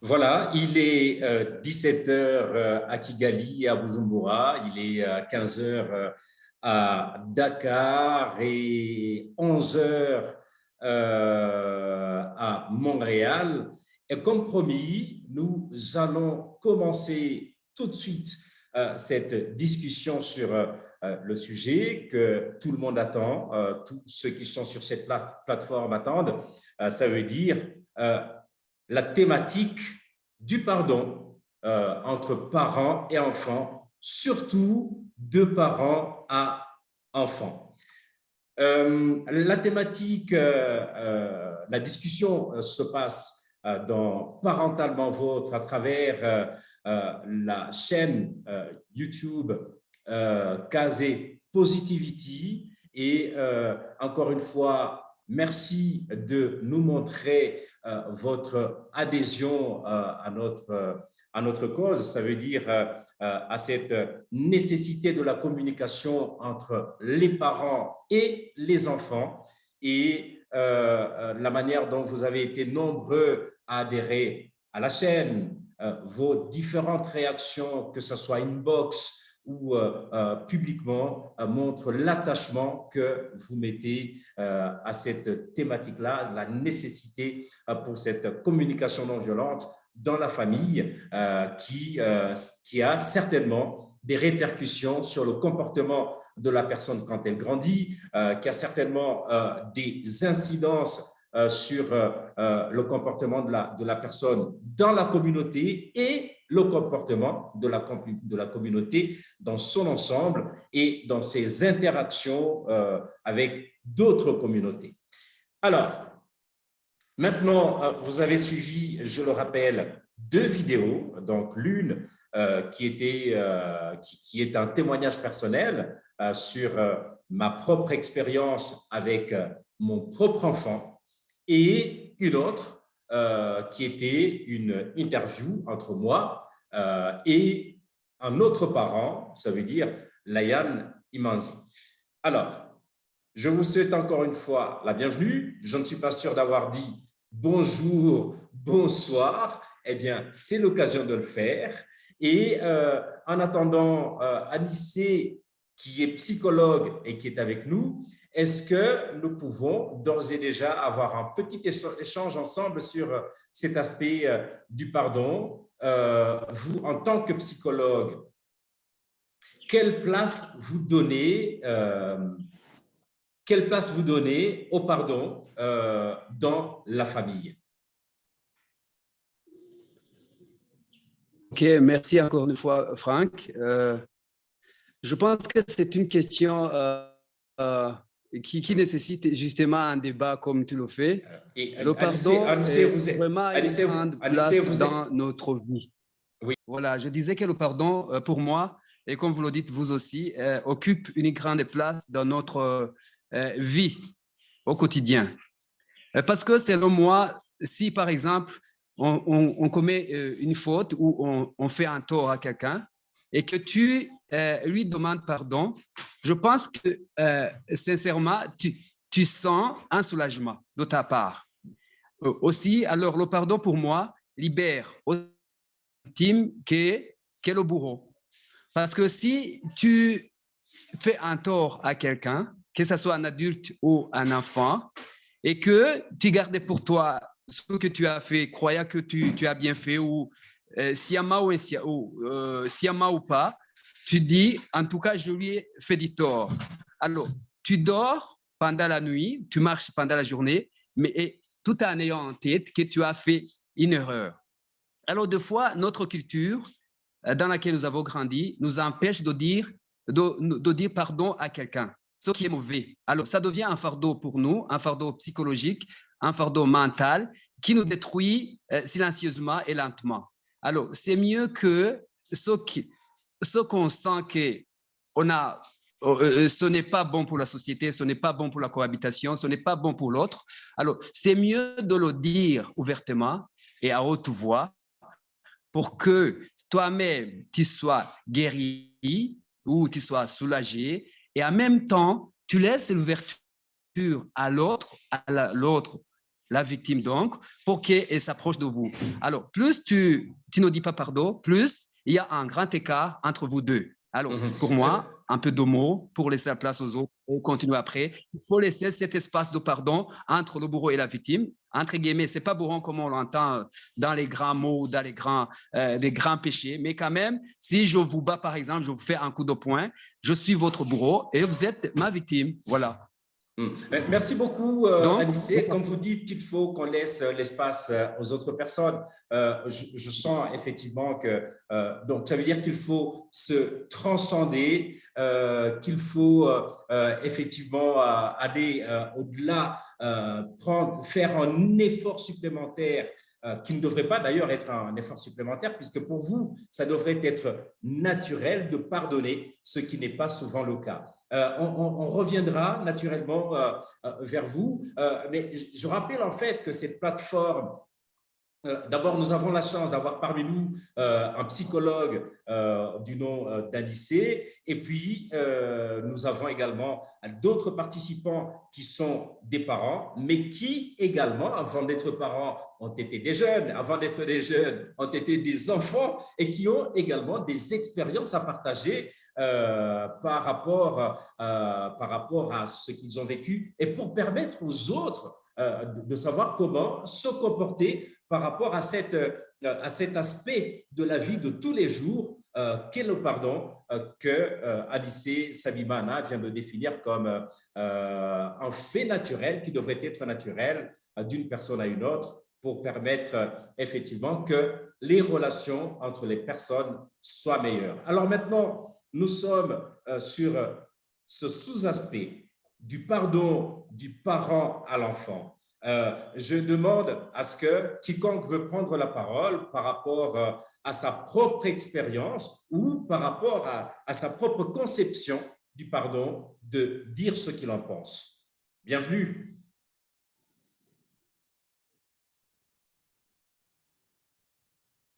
Voilà, il est 17 heures à Kigali, à Bujumbura, il est 15 heures à Dakar et 11 heures à Montréal. Et comme promis, nous allons commencer tout de suite cette discussion sur le sujet que tout le monde attend, tous ceux qui sont sur cette plateforme attendent. Ça veut dire la thématique du pardon entre parents et enfants, surtout de parents à enfants. La thématique, la discussion se passe dans Parentalement Vôtre à travers la chaîne YouTube Casé Positivity. Et encore une fois, merci de nous montrer votre adhésion à notre cause. Ça veut dire à cette nécessité de la communication entre les parents et les enfants et la manière dont vous avez été nombreux à adhérer à la chaîne, vos différentes réactions, que ce soit inbox ou publiquement, montrent l'attachement que vous mettez à cette thématique-là, la nécessité pour cette communication non violente dans la famille qui a certainement des répercussions sur le comportement de la personne quand elle grandit, qui a certainement des incidences sur le comportement de la personne dans la communauté et le comportement de la communauté dans son ensemble et dans ses interactions avec d'autres communautés. Alors, maintenant, vous avez suivi, je le rappelle, 2 vidéos. Donc, l'une qui est un témoignage personnel sur ma propre expérience avec mon propre enfant, et une autre qui était une interview entre moi et un autre parent, ça veut dire Layan Imanzi. Alors, je vous souhaite encore une fois la bienvenue. Je ne suis pas sûr d'avoir dit bonjour, bonsoir. Eh bien, c'est l'occasion de le faire. Et en attendant, Anissé, qui est psychologue et qui est avec nous, est-ce que nous pouvons d'ores et déjà avoir un petit échange ensemble sur cet aspect du pardon? Vous, en tant que psychologue, quelle place vous donnez au pardon dans la famille? Ok, merci encore une fois, Franck. Je pense que c'est une question qui nécessite justement un débat comme tu le fais. Et Le pardon est vraiment une grande place dans êtes... notre vie. Oui. Voilà, je disais que le pardon, pour moi, et comme vous le dites vous aussi, occupe une grande place dans notre vie au quotidien. Parce que selon moi, si par exemple, on commet une faute ou on fait un tort à quelqu'un et que tu lui demandes pardon, je pense que sincèrement, tu sens un soulagement de ta part. Aussi, alors le pardon pour moi libère autant la victime que le bourreau. Parce que si tu fais un tort à quelqu'un, que ce soit un adulte ou un enfant, et que tu gardais pour toi ce que tu as fait, croyant que tu as bien fait, ou sciemment ou pas, tu dis, en tout cas, je lui ai fait du tort. Alors, tu dors pendant la nuit, tu marches pendant la journée, mais tout en ayant en tête que tu as fait une erreur. Alors, deux fois, notre culture dans laquelle nous avons grandi nous empêche de dire pardon à quelqu'un, ce qui est mauvais. Alors, ça devient un fardeau pour nous, un fardeau psychologique, un fardeau mental qui nous détruit silencieusement et lentement. Alors, c'est mieux que ce qu'on sent que ce n'est pas bon pour la société, ce n'est pas bon pour la cohabitation, ce n'est pas bon pour l'autre. Alors, c'est mieux de le dire ouvertement et à haute voix pour que toi-même, tu sois guéri ou tu sois soulagé et en même temps, tu laisses l'ouverture à l'autre la victime donc, pour qu'elle s'approche de vous. Alors, plus tu ne dis pas pardon, plus il y a un grand écart entre vous deux. Alors, pour moi, un peu de mots pour laisser la place aux autres et continuer après. Il faut laisser cet espace de pardon entre le bourreau et la victime. Entre guillemets, ce n'est pas bourreau comme on l'entend dans les grands mots, dans les grands péchés, mais quand même, si je vous bats, par exemple, je vous fais un coup de poing, je suis votre bourreau et vous êtes ma victime. Voilà. Merci beaucoup, Donc, Anissé. Comme vous dites, il faut qu'on laisse l'espace aux autres personnes. Je sens effectivement que donc ça veut dire qu'il faut se transcender, qu'il faut effectivement aller au-delà, faire un effort supplémentaire qui ne devrait pas d'ailleurs être un effort supplémentaire, puisque pour vous, ça devrait être naturel de pardonner, ce qui n'est pas souvent le cas. On reviendra naturellement vers vous, mais je rappelle en fait que cette plateforme, d'abord, nous avons la chance d'avoir parmi nous un psychologue du nom d'Anissé, et puis nous avons également d'autres participants qui sont des parents, mais qui également, avant d'être parents, ont été des jeunes, avant d'être des jeunes, ont été des enfants, et qui ont également des expériences à partager par rapport à ce qu'ils ont vécu, et pour permettre aux autres de savoir comment se comporter par rapport à cet aspect de la vie de tous les jours qu'est le pardon, que Anissé Sabimana vient de définir comme un fait naturel qui devrait être naturel d'une personne à une autre pour permettre effectivement que les relations entre les personnes soient meilleures. Alors maintenant, nous sommes sur ce sous-aspect du pardon du parent à l'enfant. Je demande à ce que quiconque veut prendre la parole par rapport à sa propre expérience ou par rapport à sa propre conception du pardon, de dire ce qu'il en pense. Bienvenue.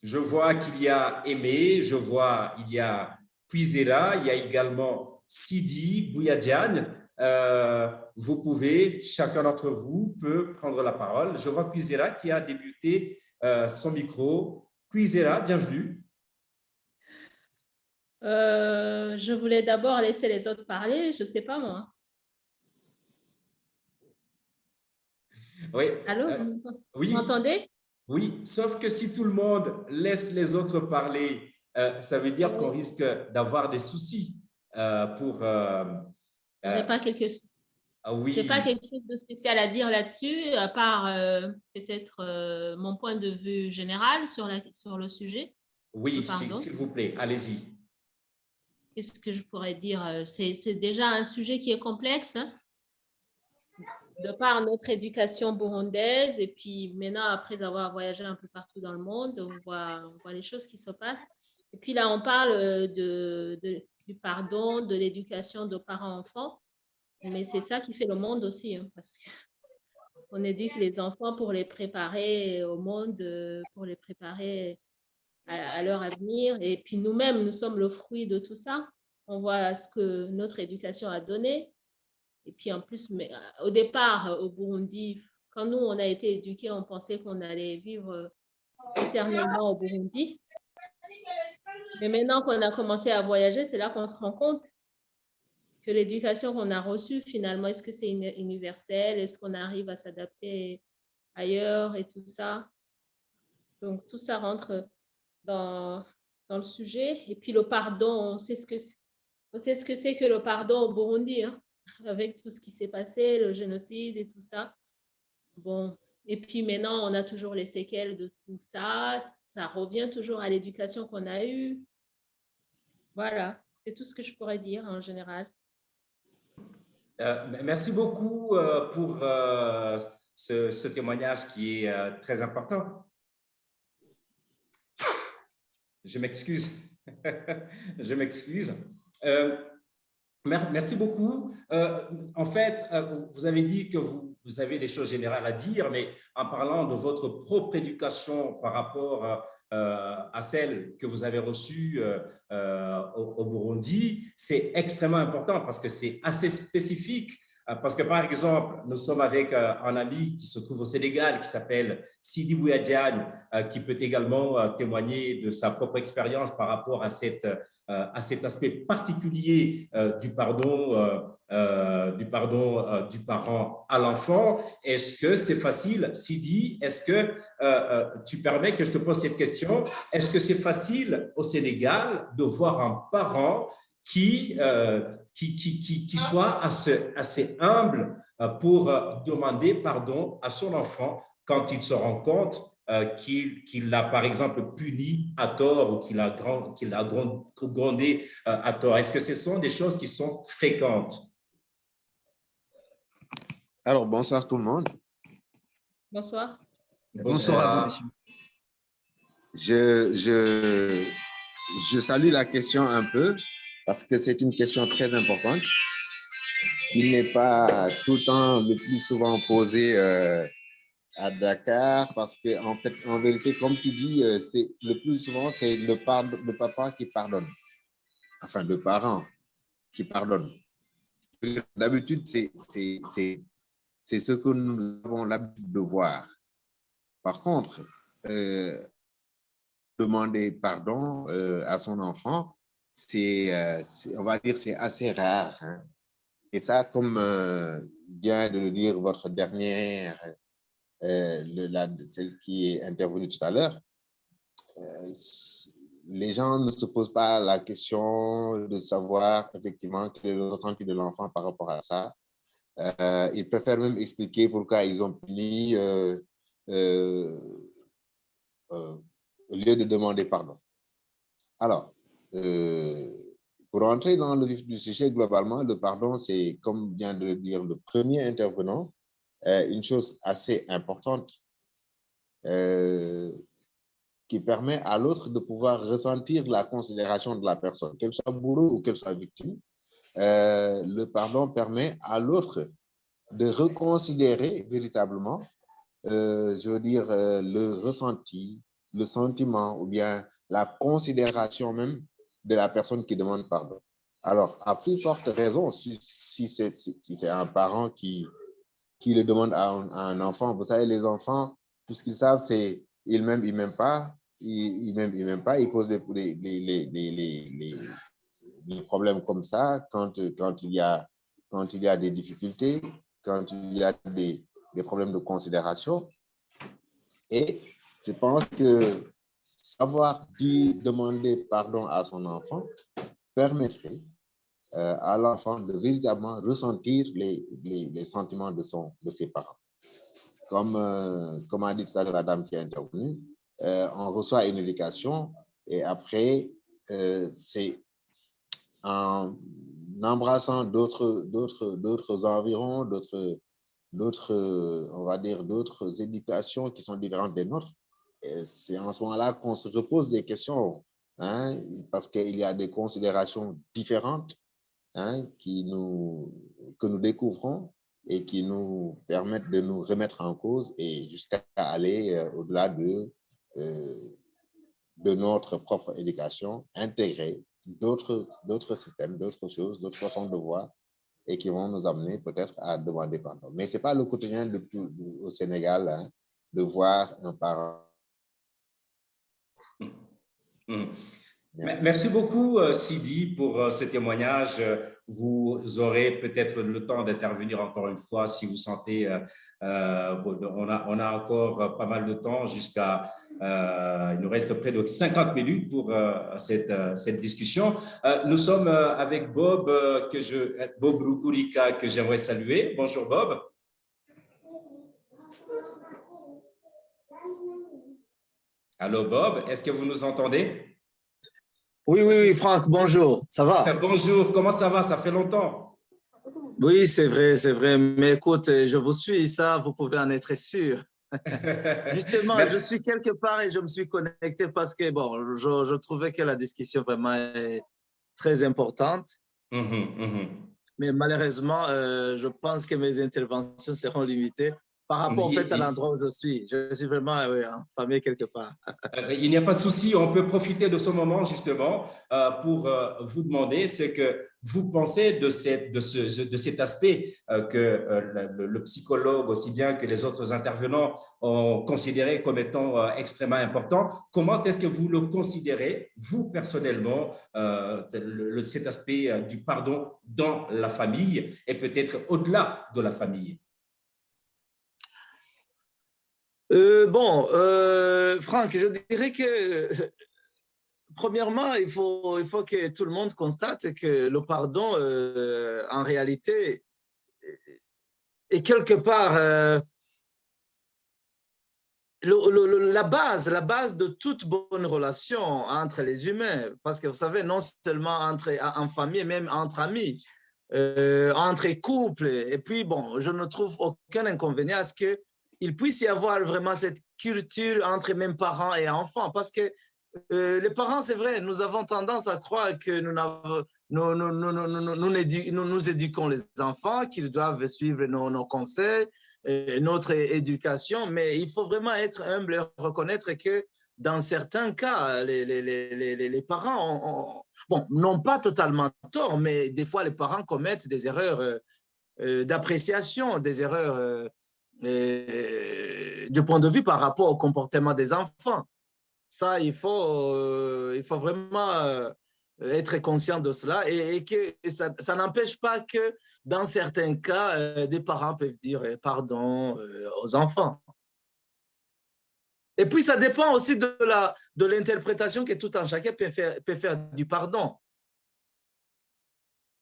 Je vois qu'il y a Aimé, je vois il y a Cuisera, il y a également Sidi Bouyadiane. Vous pouvez, chacun d'entre vous peut prendre la parole. Je vois Cuisera qui a débuté son micro. Cuisera, bienvenue. Je voulais d'abord laisser les autres parler, je ne sais pas moi. Oui. Allô, oui. Vous m'entendez? Oui, sauf que si tout le monde laisse les autres parler, ça veut dire qu'on risque d'avoir des soucis pour… J'ai pas quelque chose. Oui. J'ai pas quelque chose de spécial à dire là-dessus, à part peut-être mon point de vue général sur le sujet. Oui, s'il vous plaît, allez-y. Qu'est-ce que je pourrais dire? C'est déjà un sujet qui est complexe, hein, de par notre éducation burundaise. Et puis maintenant, après avoir voyagé un peu partout dans le monde, on voit les choses qui se passent. Et puis là, on parle du pardon, de l'éducation de parents-enfants. Mais c'est ça qui fait le monde aussi, hein, parce qu'on éduque les enfants pour les préparer au monde, pour les préparer à leur avenir. Et puis nous-mêmes, nous sommes le fruit de tout ça. On voit ce que notre éducation a donné. Et puis en plus, au départ, au Burundi, quand nous, on a été éduqués, on pensait qu'on allait vivre éternellement au Burundi. Mais maintenant qu'on a commencé à voyager, c'est là qu'on se rend compte que l'éducation qu'on a reçue, finalement, est-ce que c'est universel? Est-ce qu'on arrive à s'adapter ailleurs et tout ça? Donc, tout ça rentre dans le sujet. Et puis, le pardon, on sait ce que c'est que le pardon au Burundi, hein, avec tout ce qui s'est passé, le génocide et tout ça. Bon, et puis maintenant, on a toujours les séquelles de tout ça. Ça revient toujours à l'éducation qu'on a eue. Voilà, c'est tout ce que je pourrais dire en général. Merci beaucoup pour ce témoignage qui est très important. Je m'excuse. Je m'excuse. Merci beaucoup. En fait, vous avez dit que vous avez des choses générales à dire, mais en parlant de votre propre éducation par rapport à celle que vous avez reçue au Burundi, c'est extrêmement important parce que c'est assez spécifique Parce que, par exemple, nous sommes avec un ami qui se trouve au Sénégal, qui s'appelle Sidi Bouyadjane, qui peut également témoigner de sa propre expérience par rapport à cet aspect particulier du pardon du parent à l'enfant. Est-ce que c'est facile, Sidi? Est-ce que tu permets que je te pose cette question? Est-ce que c'est facile au Sénégal de voir un parent qui soit assez humble pour demander pardon à son enfant quand il se rend compte qu'il l'a, par exemple, puni à tort ou qu'il a grondé à tort? Est-ce que ce sont des choses qui sont fréquentes? Alors, bonsoir tout le monde. Bonsoir. Bonsoir à vous, monsieur. Je salue la question un peu parce que c'est une question très importante qui n'est pas tout le temps, le plus souvent posée à Dakar parce que en fait, en vérité, comme tu dis, c'est le plus souvent c'est le papa qui pardonne, enfin le parent qui pardonne. D'habitude, c'est ce que nous avons l'habitude de voir. Par contre, demander pardon à son enfant, on va dire, c'est assez rare. Hein. Et ça, comme vient de le dire votre dernière, celle qui est intervenue tout à l'heure, les gens ne se posent pas la question de savoir effectivement quel est le ressenti de l'enfant par rapport à ça. Ils préfèrent même expliquer pourquoi ils ont puni au lieu de demander pardon. Alors, pour entrer dans le vif du sujet, globalement, le pardon, c'est, comme vient de le dire le premier intervenant, une chose assez importante qui permet à l'autre de pouvoir ressentir la considération de la personne, qu'elle soit bourreau ou qu'elle soit victime. Le pardon permet à l'autre de reconsidérer véritablement, je veux dire, le ressenti, le sentiment ou bien la considération même de la personne qui demande pardon. Alors, à plus forte raison, si c'est un parent qui le demande à un enfant, vous savez, les enfants, tout ce qu'ils savent, c'est ils m'aiment, ils m'aiment pas, ils m'aiment pas, ils posent des problèmes comme ça quand il y a des difficultés, quand il y a des problèmes de considération. Et je pense que savoir demander pardon à son enfant permettrait à l'enfant de véritablement ressentir les sentiments de ses parents. Comme a dit tout à l'heure la dame qui est intervenue, on reçoit une éducation et après, c'est en embrassant d'autres environs, on va dire, d'autres éducations qui sont différentes des nôtres. C'est en ce moment-là qu'on se repose des questions, hein, parce qu'il y a des considérations différentes, hein, que nous découvrons et qui nous permettent de nous remettre en cause et jusqu'à aller au-delà de notre propre éducation, intégrer d'autres systèmes, d'autres choses, d'autres façons de voir et qui vont nous amener peut-être à demander pardon. Mais ce n'est pas le quotidien au Sénégal, hein, de voir un parent. Merci beaucoup, Sidi, pour ce témoignage. Vous aurez peut-être le temps d'intervenir encore une fois si vous sentez. On a encore pas mal de temps jusqu'à. Il nous reste près de 50 minutes pour cette discussion. Nous sommes avec Bob, Bob Rukulika, que j'aimerais saluer. Bonjour, Bob. Allô, Bob, est-ce que vous nous entendez? Oui, Franck, bonjour, ça va? Bonjour, comment ça va? Ça fait longtemps. Oui, c'est vrai, mais écoute, je vous suis, ça, vous pouvez en être sûr. Justement, je suis quelque part et je me suis connecté parce que, bon, je trouvais que la discussion vraiment est très importante. Mais malheureusement, je pense que mes interventions seront limitées par rapport au fait à l'endroit où je suis. Je suis vraiment en famille quelque part. Il n'y a pas de souci, on peut profiter de ce moment justement pour vous demander ce que vous pensez de cet aspect que le psychologue, aussi bien que les autres intervenants, ont considéré comme étant extrêmement important. Comment est-ce que vous le considérez, vous personnellement, cet aspect du pardon dans la famille et peut-être au-delà de la famille? Franck, je dirais que premièrement, il faut que tout le monde constate que le pardon, en réalité, est quelque part la base de toute bonne relation entre les humains. Parce que vous savez, non seulement en famille, même entre amis, entre couples. Et puis, bon, je ne trouve aucun inconvénient à ce qu'il puisse y avoir vraiment cette culture entre même parents et enfants. Parce que les parents, c'est vrai, nous avons tendance à croire que nous éduquons les enfants, qu'ils doivent suivre nos conseils, notre éducation, mais il faut vraiment être humble et reconnaître que dans certains cas, les parents n'ont pas totalement tort, mais des fois, les parents commettent des erreurs d'appréciation, des erreurs du point de vue par rapport au comportement des enfants. Ça, il faut vraiment être conscient de cela et que ça n'empêche pas que dans certains cas, des parents peuvent dire pardon aux enfants. Et puis, ça dépend aussi de l'interprétation que tout un chacun peut faire du pardon.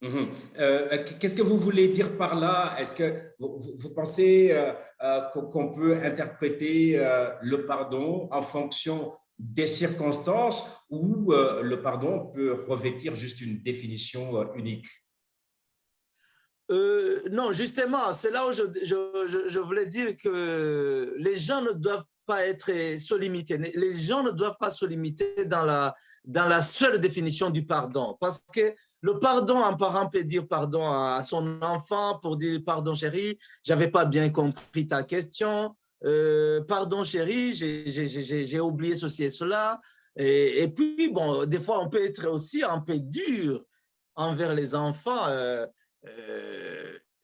Qu'est-ce que vous voulez dire par là? Est-ce que vous pensez qu'on peut interpréter le pardon en fonction des circonstances ou le pardon peut revêtir juste une définition unique? Non, justement, c'est là où je voulais dire que les gens ne doivent pas se limiter. Les gens ne doivent pas se limiter dans la seule définition du pardon. Parce que le pardon, un parent peut dire pardon à son enfant pour dire pardon chérie, j'avais pas bien compris ta question. Pardon chérie, j'ai oublié ceci et cela. Et puis, bon, des fois, on peut être aussi un peu dur envers les enfants,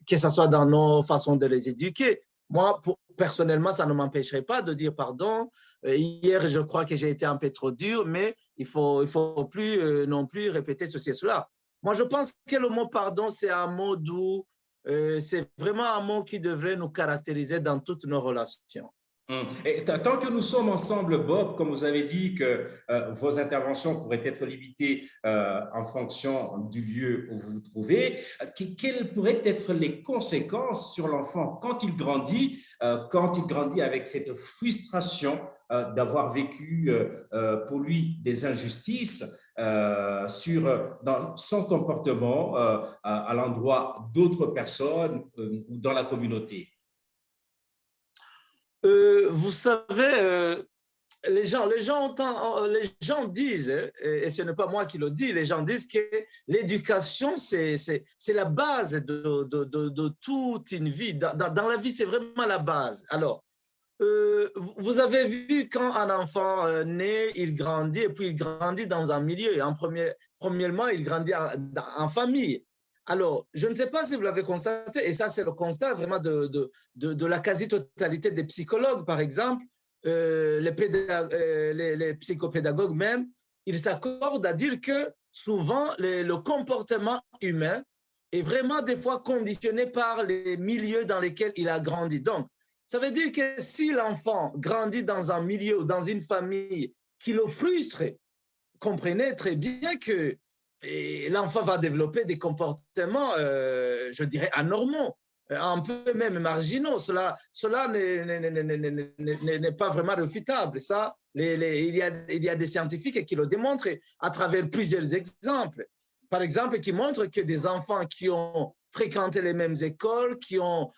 que ce soit dans nos façons de les éduquer. Moi, personnellement, ça ne m'empêcherait pas de dire pardon. Hier, je crois que j'ai été un peu trop dur, mais il faut plus non plus répéter ceci et cela. Moi, je pense que le mot pardon, c'est un mot doux. C'est vraiment un mot qui devrait nous caractériser dans toutes nos relations. Et tant que nous sommes ensemble, Bob, comme vous avez dit que vos interventions pourraient être limitées en fonction du lieu où vous vous trouvez, quelles pourraient être les conséquences sur l'enfant quand il grandit avec cette frustration d'avoir vécu pour lui des injustices dans son comportement à l'endroit d'autres personnes ou dans la communauté? Vous savez, les gens disent, et ce n'est pas moi qui le dis, les gens disent que l'éducation, c'est la base de toute une vie. Dans la vie, c'est vraiment la base. Alors, vous avez vu quand un enfant naît, il grandit, et puis il grandit dans un milieu. Premièrement, il grandit en famille. Alors, je ne sais pas si vous l'avez constaté, et ça, c'est le constat vraiment de la quasi-totalité des psychologues, par exemple, les psychopédagogues même, ils s'accordent à dire que souvent, le comportement humain est vraiment des fois conditionné par les milieux dans lesquels il a grandi. Donc, ça veut dire que si l'enfant grandit dans un milieu ou dans une famille qui le frustre, comprenez très bien que l'enfant va développer des comportements, je dirais, anormaux, un peu même marginaux. Cela n'est pas vraiment réfutable. Ça, il y a des scientifiques qui le démontrent à travers plusieurs exemples. Par exemple, qui montrent que des enfants qui ont fréquenté les mêmes écoles, qui ont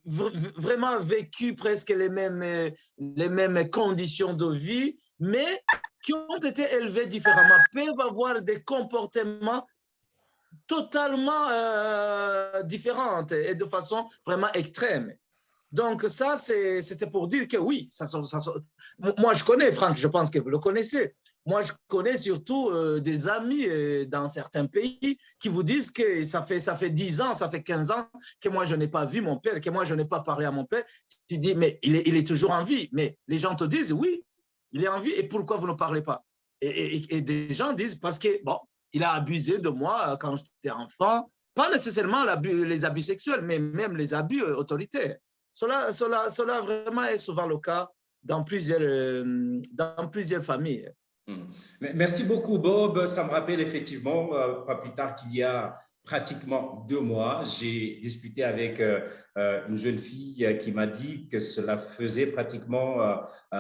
vraiment vécu presque les mêmes conditions de vie, mais qui ont été élevés différemment, peuvent avoir des comportements totalement différents et de façon vraiment extrême. Donc, ça, c'était pour dire que oui, moi, je connais, Franck, je pense que vous le connaissez. Moi, je connais surtout des amis dans certains pays qui vous disent que ça fait 10 ans, ça fait 15 ans que moi, je n'ai pas vu mon père, que moi, je n'ai pas parlé à mon père. Tu dis, mais il est toujours en vie. Mais les gens te disent, oui, il est en vie. Et pourquoi vous ne parlez pas? Et des gens disent, parce que, bon, il a abusé de moi quand j'étais enfant. Pas nécessairement les abus sexuels, mais même les abus autoritaires. Cela vraiment est souvent le cas dans plusieurs familles. Merci beaucoup, Bob. Ça me rappelle effectivement, pas plus tard qu'il y a pratiquement 2 mois, j'ai discuté avec une jeune fille qui m'a dit que cela faisait pratiquement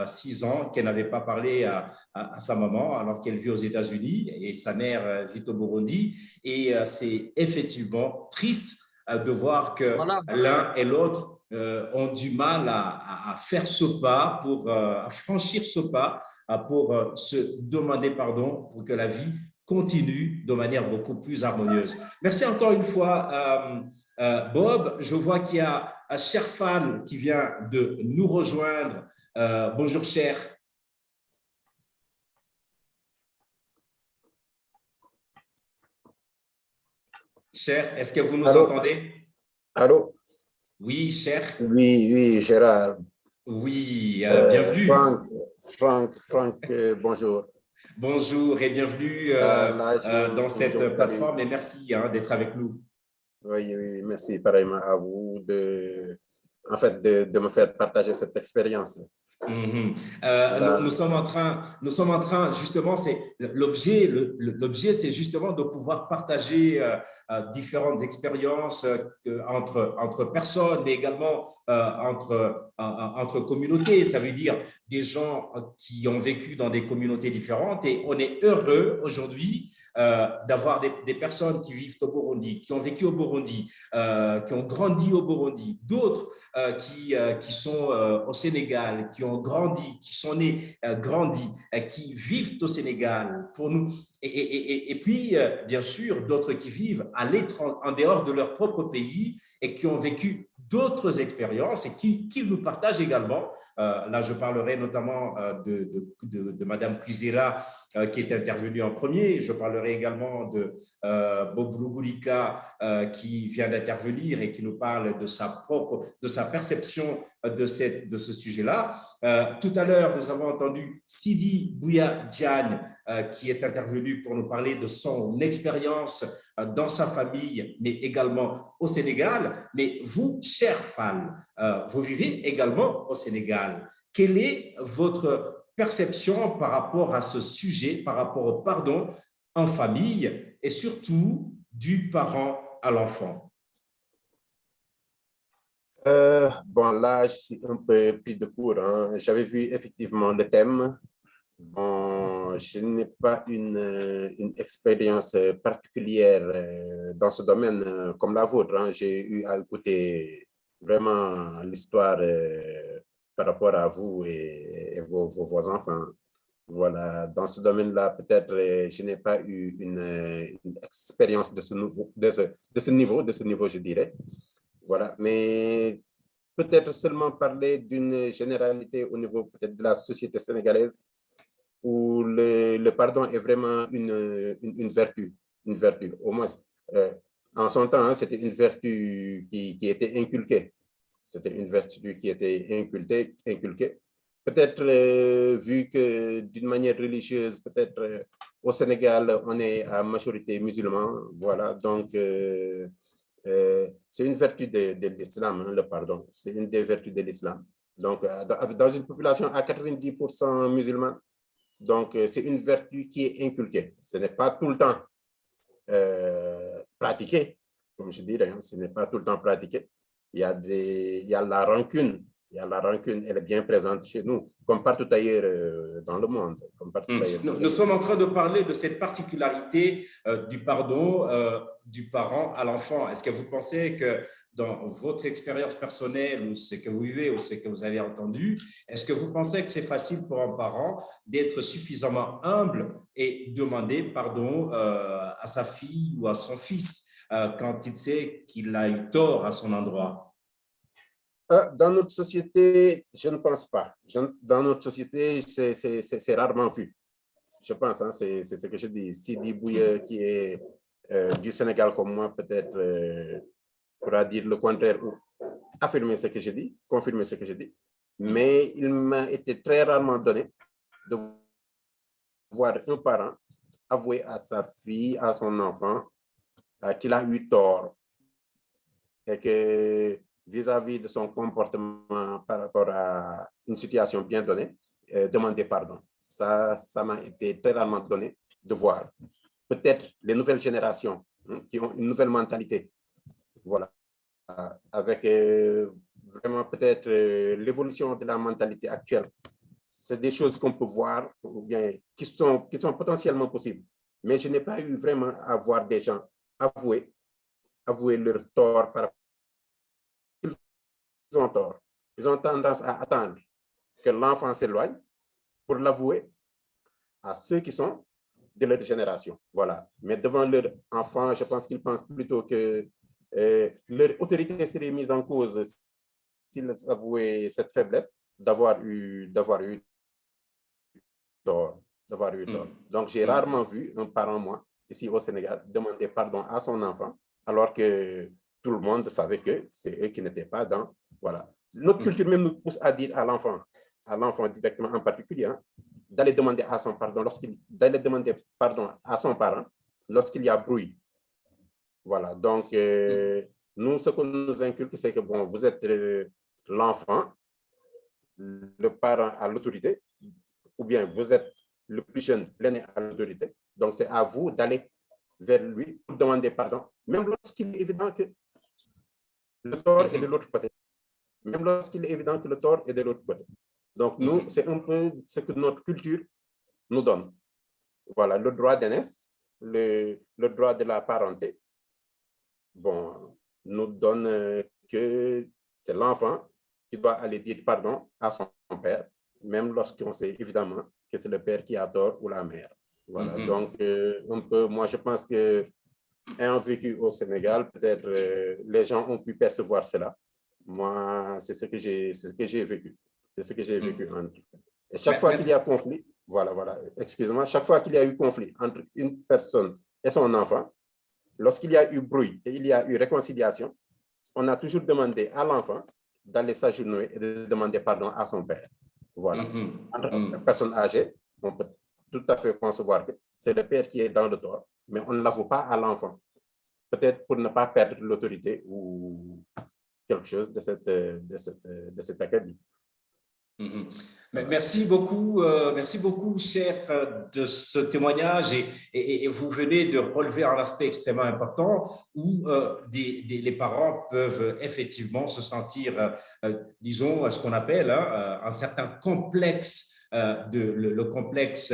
6 ans qu'elle n'avait pas parlé à sa maman alors qu'elle vit aux États-Unis et sa mère vit au Burundi. Et c'est effectivement triste de voir que Voilà. l'un et l'autre ont du mal à faire ce pas, à franchir ce pas, pour se demander pardon pour que la vie continue de manière beaucoup plus harmonieuse. Merci encore une fois, Bob. Je vois qu'il y a Sherfan qui vient de nous rejoindre. Bonjour, Cher. Cher, est-ce que vous nous entendez? Allô? Oui, Cher. Oui, Gérard. Oui, bienvenue. Franck, bonjour. Bonjour et bienvenue dans cette plateforme et merci d'être avec nous. Oui, merci pareillement à vous de me faire partager cette expérience. Nous sommes en train justement, c'est l'objet, c'est justement de pouvoir partager différentes expériences entre personnes, mais également entre communautés. Ça veut dire des gens qui ont vécu dans des communautés différentes, et on est heureux aujourd'hui d'avoir des personnes qui vivent au Burundi, qui ont vécu au Burundi, qui ont grandi au Burundi, d'autres qui sont au Sénégal, qui ont grandi, qui sont nés, grandis, qui vivent au Sénégal pour nous. Et puis, bien sûr, d'autres qui vivent à l'étranger, en dehors de leur propre pays et qui ont vécu d'autres expériences et qui nous partagent également. Là, je parlerai notamment de Madame Kuzera qui est intervenue en premier. Je parlerai également de Bob Lugulika qui vient d'intervenir et qui nous parle de sa perception de ce sujet-là. Tout à l'heure, nous avons entendu Sidi Bouya Diagne qui est intervenu pour nous parler de son expérience dans sa famille, mais également au Sénégal. Mais vous, cher Fall, vous vivez également au Sénégal. Quelle est votre perception par rapport à ce sujet, par rapport au pardon en famille et surtout du parent à l'enfant? Bon, là, je suis un peu pris de court. J'avais vu effectivement le thème. Bon, je n'ai pas une expérience particulière dans ce domaine comme la vôtre. J'ai eu à écouter vraiment l'histoire par rapport à vous et vos enfants. Voilà, dans ce domaine-là, peut-être je n'ai pas eu une expérience de ce niveau, je dirais. Voilà, mais peut-être seulement parler d'une généralité au niveau peut-être de la société sénégalaise où le pardon est vraiment une vertu, au moins. En son temps, c'était une vertu qui était inculquée. C'était une vertu qui était inculquée. Peut-être vu que d'une manière religieuse, peut-être au Sénégal, on est à majorité musulman. Voilà, donc c'est une vertu de l'islam, le pardon. C'est une des vertus de l'islam. Donc, dans une population à 90% musulmane, donc c'est une vertu qui est inculquée. Ce n'est pas tout le temps pratiqué, comme je dirais. Ce n'est pas tout le temps pratiqué. Il y a la rancune. Elle est bien présente chez nous, comme partout ailleurs dans le monde. Nous sommes en train de parler de cette particularité du pardon du parent à l'enfant. Est-ce que vous pensez que dans votre expérience personnelle ou ce que vous vivez ou ce que vous avez entendu, est-ce que vous pensez que c'est facile pour un parent d'être suffisamment humble et demander pardon à sa fille ou à son fils quand il sait qu'il a eu tort à son endroit? Dans notre société, je ne pense pas. Dans notre société, c'est rarement vu. Je pense, hein, c'est ce que je dis. Sidi Bouye, qui est du Sénégal comme moi, peut-être pourra dire le contraire ou affirmer ce que je dis, confirmer ce que je dis. Mais il m'a été très rarement donné de voir un parent avouer à sa fille, à son enfant, qu'il a eu tort et que vis-à-vis de son comportement par rapport à une situation bien donnée, demander pardon. Ça m'a été très rarement donné de voir. Peut-être les nouvelles générations qui ont une nouvelle mentalité, voilà, avec vraiment peut-être l'évolution de la mentalité actuelle. C'est des choses qu'on peut voir, ou bien qui sont potentiellement possibles. Mais je n'ai pas eu vraiment à voir des gens avouer leur tort par rapport. Ils ont tort. Ils ont tendance à attendre que l'enfant s'éloigne pour l'avouer à ceux qui sont de leur génération. Voilà. Mais devant leur enfant, je pense qu'ils pensent plutôt que leur autorité serait mise en cause s'ils avouaient cette faiblesse d'avoir eu tort. Donc, j'ai rarement vu un parent, moi, ici au Sénégal, demander pardon à son enfant, alors que tout le monde savait que c'est eux qui n'étaient pas dans... Voilà. Notre culture même nous pousse à dire à l'enfant directement en particulier, hein, d'aller demander à son pardon d'aller demander pardon à son parent lorsqu'il y a bruit. Voilà. Donc, nous, ce qu'on nous inculque, c'est que bon, vous êtes l'enfant, le parent a l'autorité, ou bien vous êtes le plus jeune, l'aîné à l'autorité. Donc, c'est à vous d'aller vers lui pour demander pardon, même lorsqu'il est évident que le tort est de l'autre côté. Même lorsqu'il est évident que le tort est de l'autre côté. Donc, nous, c'est un peu ce que notre culture nous donne. Voilà, le droit d'aînesse, le droit de la parenté, bon, nous donne que c'est l'enfant qui doit aller dire pardon à son père, même lorsqu'on sait évidemment que c'est le père qui a tort ou la mère. Voilà, donc un peu, moi je pense que ayant vécu au Sénégal, peut-être les gens ont pu percevoir cela. Moi, c'est ce que j'ai vécu. C'est ce que j'ai vécu. Et chaque fois qu'il y a conflit, voilà, excusez-moi, chaque fois qu'il y a eu conflit entre une personne et son enfant, lorsqu'il y a eu bruit et il y a eu réconciliation, on a toujours demandé à l'enfant d'aller s'agenouiller et de demander pardon à son père. Voilà. Entre personnes âgées, on peut tout à fait concevoir que c'est le père qui est dans le tort, mais on ne l'avoue pas à l'enfant. Peut-être pour ne pas perdre l'autorité ou quelque chose de cet acabit. Merci beaucoup, cher, de ce témoignage. Et vous venez de relever un aspect extrêmement important où les parents peuvent effectivement se sentir, disons, ce qu'on appelle un certain complexe. Le complexe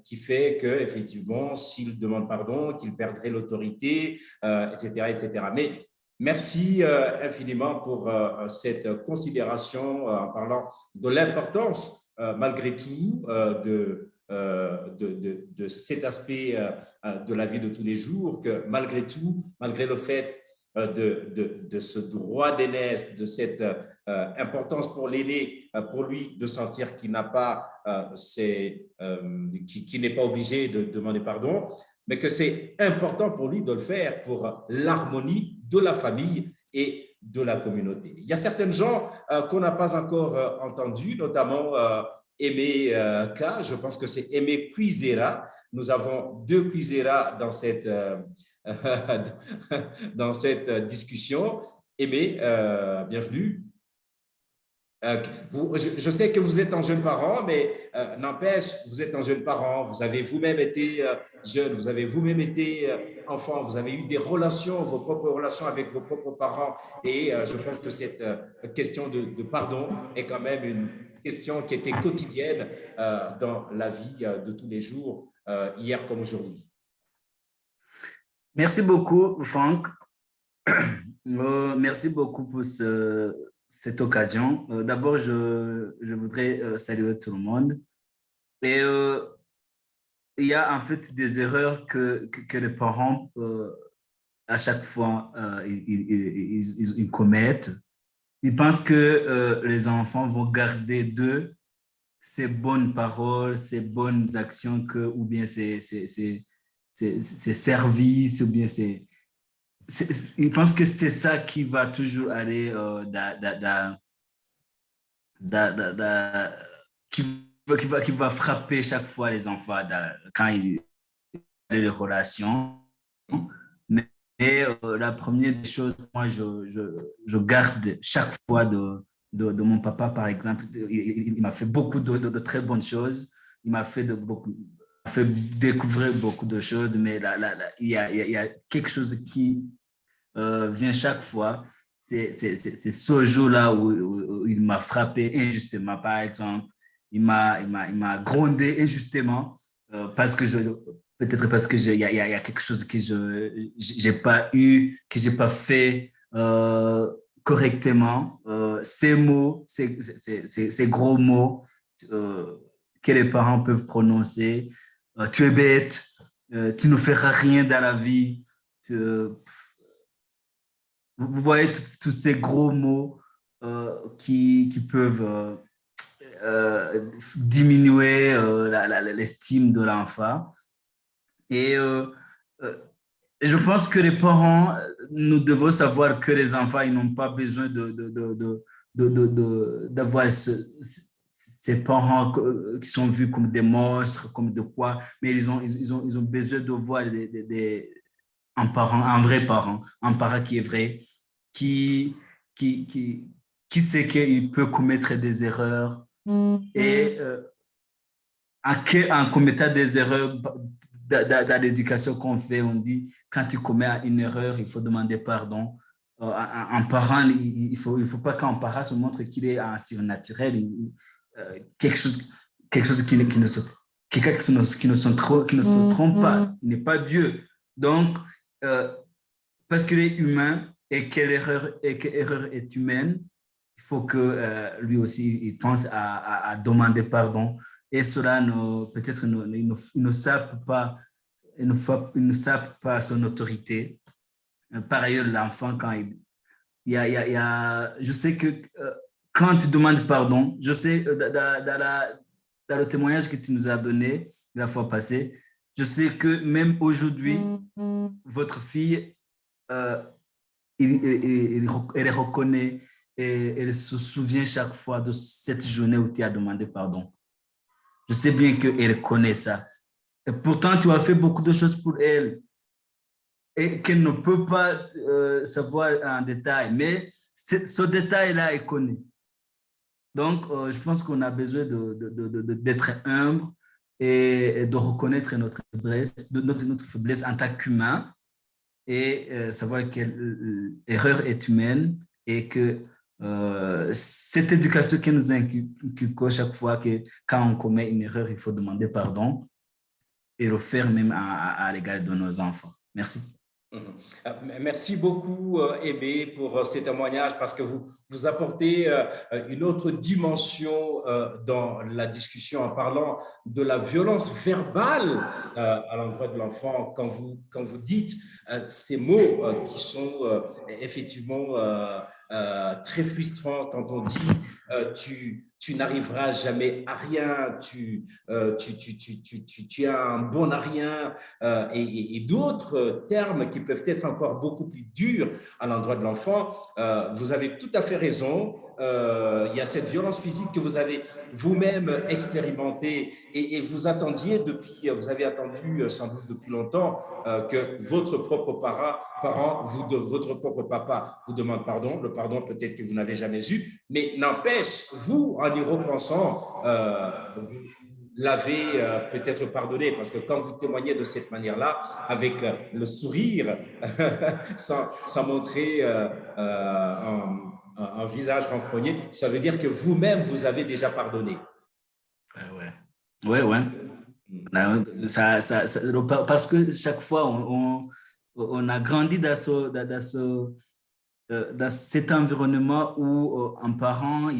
qui fait qu'effectivement, s'il demande pardon, qu'il perdrait l'autorité, etc. Mais merci infiniment pour cette considération en parlant de l'importance, malgré tout, de cet aspect de la vie de tous les jours, que malgré tout, malgré le fait de ce droit d'aînesse, de cette importance pour l'aîné, pour lui de sentir qu'il n'a pas, qu'il n'est pas obligé de demander pardon, mais que c'est important pour lui de le faire pour l'harmonie de la famille et de la communauté. Il y a certains gens qu'on n'a pas encore entendus, notamment Aimé K, je pense que c'est Aimé Cuisera. Nous avons deux Cuisera dans cette discussion. Aimé, bienvenue. Je sais que vous êtes un jeune parent, mais n'empêche, vous êtes un jeune parent, vous avez vous-même été jeune, vous avez vous-même été enfant, vous avez eu des relations, vos propres relations avec vos propres parents, et je pense que cette question de pardon est quand même une question qui était quotidienne dans la vie de tous les jours, hier comme aujourd'hui. Merci beaucoup, Franck. Merci beaucoup pour cette occasion. D'abord, je voudrais saluer tout le monde. Et il y a en fait des erreurs que les parents, à chaque fois, ils commettent. ils pensent que les enfants vont garder d'eux ces bonnes paroles, ces bonnes actions ou bien ces services, ou bien ils pensent que c'est ça qui va toujours aller, qui, qui va frapper chaque fois les enfants quand ils ont des relations. Mais la première des choses, moi, je garde chaque fois de mon papa, par exemple. Il m'a fait beaucoup de très bonnes choses. Il m'a fait, fait découvrir beaucoup de choses, mais il y a quelque chose qui vient chaque fois. C'est ce jour-là où il m'a frappé injustement, par exemple. Il m'a grondé injustement parce que peut-être parce que il y a quelque chose que j'ai pas eu, que j'ai pas fait correctement. Ces mots, ces gros mots que les parents peuvent prononcer. Tu es bête, tu ne feras rien dans la vie. Vous voyez tous ces gros mots qui peuvent diminuer l'estime de l'enfant. Et je pense que les parents, nous devons savoir que les enfants, ils n'ont pas besoin d'avoir ces parents qui sont vus comme des monstres, comme de quoi, mais ils ont besoin de voir un vrai parent, un parent qui est vrai, qui sait qu'il peut commettre des erreurs et en commettant des erreurs dans l'éducation qu'on fait, on dit quand tu commets une erreur, il faut demander pardon. Un parent, il faut pas qu'un parent se montre qu'il est un surnaturel, quelque chose qui ne se trompe pas, il n'est pas Dieu. Donc, parce qu'il est humain et que l'erreur est humaine, il faut que lui aussi il pense à demander pardon. Et cela, peut-être, il ne sape pas, son autorité. Par ailleurs, l'enfant, quand je sais que quand tu demandes pardon, je sais, dans le témoignage que tu nous as donné la fois passée, je sais que même aujourd'hui, votre fille, elle reconnaît et elle se souvient chaque fois de cette journée où tu as demandé pardon. Je sais bien qu'elle connaît ça. Et pourtant, tu as fait beaucoup de choses pour elle et qu'elle ne peut pas savoir en détail. Mais ce détail-là, elle connaît. Donc, je pense qu'on a besoin d'être humble et de reconnaître notre faiblesse en tant qu'humain et savoir que l'erreur est humaine et que cette éducation qui nous inculque chaque fois que quand on commet une erreur, il faut demander pardon et le faire même à l'égard de nos enfants. Merci. Merci beaucoup, Aimé, pour ces témoignages parce que vous apportez une autre dimension dans la discussion en parlant de la violence verbale à l'endroit de l'enfant quand vous dites ces mots qui sont effectivement très frustrants quand on dit tu n'arriveras jamais à rien, tu es un bon à rien et d'autres termes qui peuvent être encore beaucoup plus durs à l'endroit de l'enfant. Vous avez tout à fait raison. Il y a cette violence physique que vous avez vous-même expérimentée et vous attendiez vous avez attendu sans doute depuis longtemps que votre propre votre propre papa vous demande pardon. Le pardon peut-être que vous n'avez jamais eu, mais n'empêche, vous, en y repensant, vous l'avez peut-être pardonné parce que quand vous témoignez de cette manière-là, avec le sourire, sans montrer un visage renfrogné, ça veut dire que vous-même, vous avez déjà pardonné. Ouais. Parce que chaque fois, on a grandi dans cet environnement où un parent,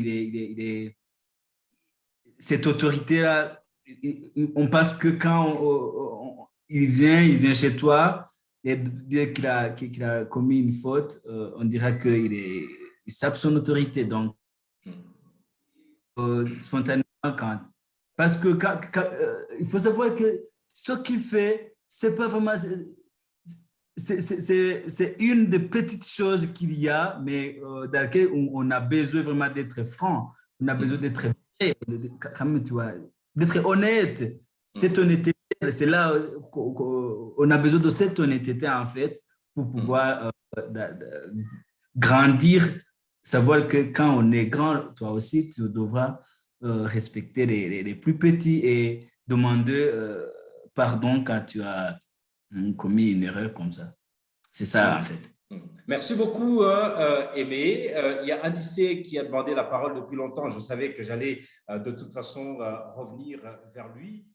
cette autorité-là, on pense que quand il vient chez toi et dire qu'il a commis une faute, on dira qu'il est il savent son autorité. Donc, spontanément, parce que il faut savoir que ce qu'il fait, c'est pas vraiment... C'est une des petites choses qu'il y a, mais dans laquelle on a besoin vraiment d'être franc. On a besoin d'être vrai, d'être honnête. Cette honnêteté, c'est là qu'on a besoin de cette honnêteté, en fait, pour pouvoir grandir, savoir que quand on est grand, toi aussi, tu devras respecter les plus petits et demander pardon quand tu as commis une erreur comme ça. C'est ça, en fait. Merci beaucoup, Aimé. Il y a Anissé qui a demandé la parole depuis longtemps. Je savais que j'allais de toute façon revenir vers lui.